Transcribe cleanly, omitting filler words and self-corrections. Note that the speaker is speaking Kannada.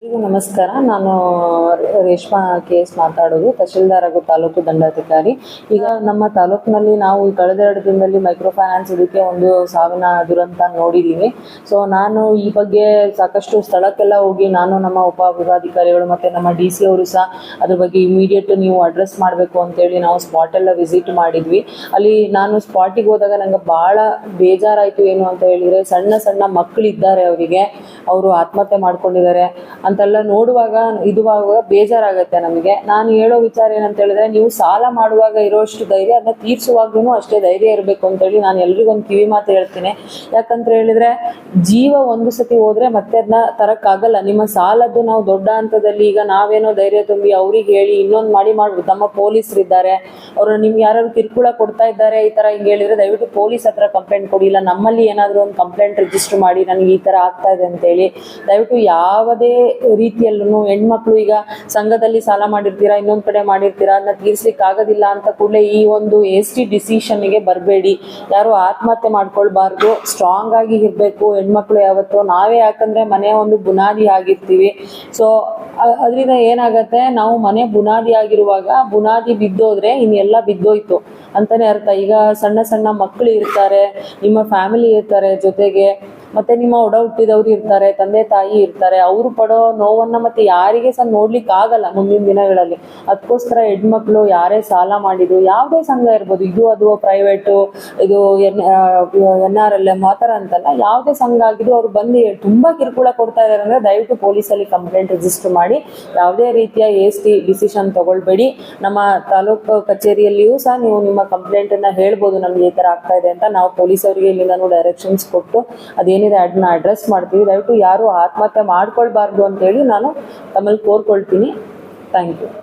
ನಮಸ್ಕಾರ. ನಾನು ರೇಷ್ಮಾ KS ಮಾತಾಡೋದು, ತಹಶೀಲ್ದಾರ್ ಹಾಗೂ ತಾಲೂಕು ದಂಡಾಧಿಕಾರಿ. ಈಗ ನಮ್ಮ ತಾಲೂಕಿನಲ್ಲಿ ನಾವು ಕಳೆದ 2 ದಿನದಲ್ಲಿ ಮೈಕ್ರೋ ಫೈನಾನ್ಸ್ ಇದಕ್ಕೆ ಒಂದು ಸಾವಿನ ದುರಂತ ನೋಡಿದ್ದೀವಿ. ಸೊ ನಾನು ಈ ಬಗ್ಗೆ ಸಾಕಷ್ಟು ಸ್ಥಳಕ್ಕೆಲ್ಲ ಹೋಗಿ ನಾನು ನಮ್ಮ ಉಪವಿಭಾಗಾಧಿಕಾರಿಗಳು ಮತ್ತು ನಮ್ಮ DC ಅವರು ಸಹ ಅದ್ರ ಬಗ್ಗೆ ಇಮಿಡಿಯೇಟ್ ನೀವು ಅಡ್ರೆಸ್ ಮಾಡಬೇಕು ಅಂತೇಳಿ ನಾವು ಸ್ಪಾಟ್ ಎಲ್ಲ ವಿಸಿಟ್ ಮಾಡಿದ್ವಿ. ಅಲ್ಲಿ ನಾನು ಸ್ಪಾಟಿಗೆ ಹೋದಾಗ ನಂಗೆ ಭಾಳ ಬೇಜಾರಾಯಿತು. ಏನು ಅಂತ ಹೇಳಿದರೆ, ಸಣ್ಣ ಸಣ್ಣ ಮಕ್ಕಳಿದ್ದಾರೆ, ಅವರಿಗೆ ಅವರು ಆತ್ಮಹತ್ಯೆ ಮಾಡ್ಕೊಂಡಿದ್ದಾರೆ ಅಂತೆಲ್ಲ ನೋಡುವಾಗ ಇದುವಾಗ ಬೇಜಾರಾಗುತ್ತೆ ನಮಗೆ. ನಾನು ಹೇಳೋ ವಿಚಾರ ಏನಂತ ಹೇಳಿದ್ರೆ, ನೀವು ಸಾಲ ಮಾಡುವಾಗ ಇರೋಷ್ಟು ಧೈರ್ಯ ಅದನ್ನ ತೀರ್ಸುವಾಗ್ಲೂ ಅಷ್ಟೇ ಧೈರ್ಯ ಇರಬೇಕು ಅಂತೇಳಿ ನಾನು ಎಲ್ರಿಗೊಂದು ಕಿವಿ ಮಾತು ಹೇಳ್ತೀನಿ. ಯಾಕಂತ ಹೇಳಿದ್ರೆ, ಜೀವ ಒಂದು ಸತಿ ಹೋದ್ರೆ ಮತ್ತೆ ಅದನ್ನ ತರಕ್ಕಾಗಲ್ಲ. ನಿಮ್ಮ ಸಾಲದ್ದು ನಾವು ದೊಡ್ಡ ಹಂತದಲ್ಲಿ ಈಗ ನಾವೇನೋ ಧೈರ್ಯ ತುಂಬಿ ಅವ್ರಿಗೆ ಹೇಳಿ ಇನ್ನೊಂದು ಮಾಡ್ಬೋದು. ನಮ್ಮ ಪೊಲೀಸರಿದ್ದಾರೆ, ಅವರು ನಿಮ್ಗೆ ಯಾರು ಕಿರುಕುಳ ಕೊಡ್ತಾ ಇದ್ದಾರೆ ಈ ತರ ಹಿಂಗೆ ಹೇಳಿದ್ರೆ ದಯವಿಟ್ಟು ಪೊಲೀಸ್ ಹತ್ರ ಕಂಪ್ಲೇಂಟ್ ಕೊಡಿ. ಇಲ್ಲ ನಮ್ಮಲ್ಲಿ ಏನಾದರೂ ಒಂದು ಕಂಪ್ಲೇಂಟ್ ರಿಜಿಸ್ಟರ್ ಮಾಡಿ ನನಗೆ ಈ ತರ ಆಗ್ತಾ ಇದೆ ಅಂತೇಳಿ. ದಯವಿಟ್ಟು ಯಾವುದೇ ರೀತಿಯಲ್ಲೂ ಹೆಣ್ಮಕ್ಳು ಈಗ ಸಂಘದಲ್ಲಿ ಸಾಲ ಮಾಡಿರ್ತೀರಾ, ಇನ್ನೊಂದ್ ಕಡೆ ಮಾಡಿರ್ತೀರಾ, ಅದನ್ನ ತೀರ್ಸ್ಲಿಕ್ಕೆ ಆಗೋದಿಲ್ಲ ಅಂತ ಕೂಡಲೇ ಈ ಒಂದು hasty ಡಿಸಿಷನ್ಗೆ ಬರಬೇಡಿ. ಯಾರು ಆತ್ಮಹತ್ಯೆ ಮಾಡ್ಕೊಳ್ಬಾರ್ದು, ಸ್ಟ್ರಾಂಗ್ ಆಗಿ ಇರಬೇಕು ಹೆಣ್ಮಕ್ಳು ಯಾವತ್ತು ನಾವೇ. ಯಾಕಂದ್ರೆ ಮನೆ ಒಂದು ಬುನಾದಿ ಆಗಿರ್ತೀವಿ. ಸೊ ಅದರಿಂದ ಏನಾಗತ್ತೆ, ನಾವು ಮನೆ ಬುನಾದಿ ಆಗಿರುವಾಗ ಬುನಾದಿ ಬಿದ್ದೋದ್ರೆ ಇನ್ನೆಲ್ಲ ಬಿದ್ದೋಯ್ತು ಅಂತಾನೆ ಅರ್ಥ. ಈಗ ಸಣ್ಣ ಸಣ್ಣ ಮಕ್ಕಳು ಇರ್ತಾರೆ, ನಿಮ್ಮ ಫ್ಯಾಮಿಲಿ ಇರ್ತಾರೆ ಜೊತೆಗೆ, ಮತ್ತೆ ನಿಮ್ಮ ಒಡ ಹುಟ್ಟಿದವ್ರು ಇರ್ತಾರೆ, ತಂದೆ ತಾಯಿ ಇರ್ತಾರೆ. ಅವರು ಪಡೋ ನೋವನ್ನ ಮತ್ತೆ ಯಾರಿಗೆ ಸಹ ನೋಡ್ಲಿಕ್ಕೆ ಆಗಲ್ಲ ಮುಂದಿನ ದಿನಗಳಲ್ಲಿ. ಅದಕ್ಕೋಸ್ಕರ ಹೆಣ್ಮಕ್ಳು ಯಾರೇ ಸಾಲ ಮಾಡಿದ್ರು, ಯಾವುದೇ ಸಂಘ ಇರ್ಬೋದು, ಇದು ಅದು ಪ್ರೈವೇಟು, ಇದು NRLM ಆ ಥರ ಅಂತಲ್ಲ, ಯಾವುದೇ ಸಂಘ ಆಗಿದ್ರು ಅವ್ರು ಬಂದು ತುಂಬಾ ಕಿರುಕುಳ ಕೊಡ್ತಾ ಇದಾರೆ ಅಂದ್ರೆ ದಯವಿಟ್ಟು ಪೊಲೀಸಲ್ಲಿ ಕಂಪ್ಲೇಂಟ್ ರಿಜಿಸ್ಟರ್ ಮಾಡಿ. ಯಾವುದೇ ರೀತಿಯ hasty ಡಿಸಿಷನ್ ತಗೊಳ್ಬೇಡಿ. ನಮ್ಮ ತಾಲೂಕು ಕಚೇರಿಯಲ್ಲಿಯೂ ಸಹ ನೀವು ನಿಮ್ಮ ಕಂಪ್ಲೇಂಟ್ ಅನ್ನ ಹೇಳ್ಬೋದು, ನಮ್ಗೆ ಈ ತರ ಆಗ್ತಾ ಇದೆ ಅಂತ. ನಾವು ಪೊಲೀಸರಿಗೆ ಇಲ್ಲಿಂದ ಡೈರೆಕ್ಷನ್ಸ್ ಕೊಟ್ಟು ಅದೇನಿದೆ ಅದನ್ನ ಅಡ್ರೆಸ್ ಮಾಡ್ತೀವಿ. ದಯವಿಟ್ಟು ಯಾರು ಆತ್ಮಹತ್ಯೆ ಮಾಡ್ಕೊಳ್ಬಾರ್ದು ಅಂತೇಳಿ ನಾನು ತಮ್ಮಲ್ಲಿ ಕೋರ್ಕೊಳ್ತೀನಿ. Thank you.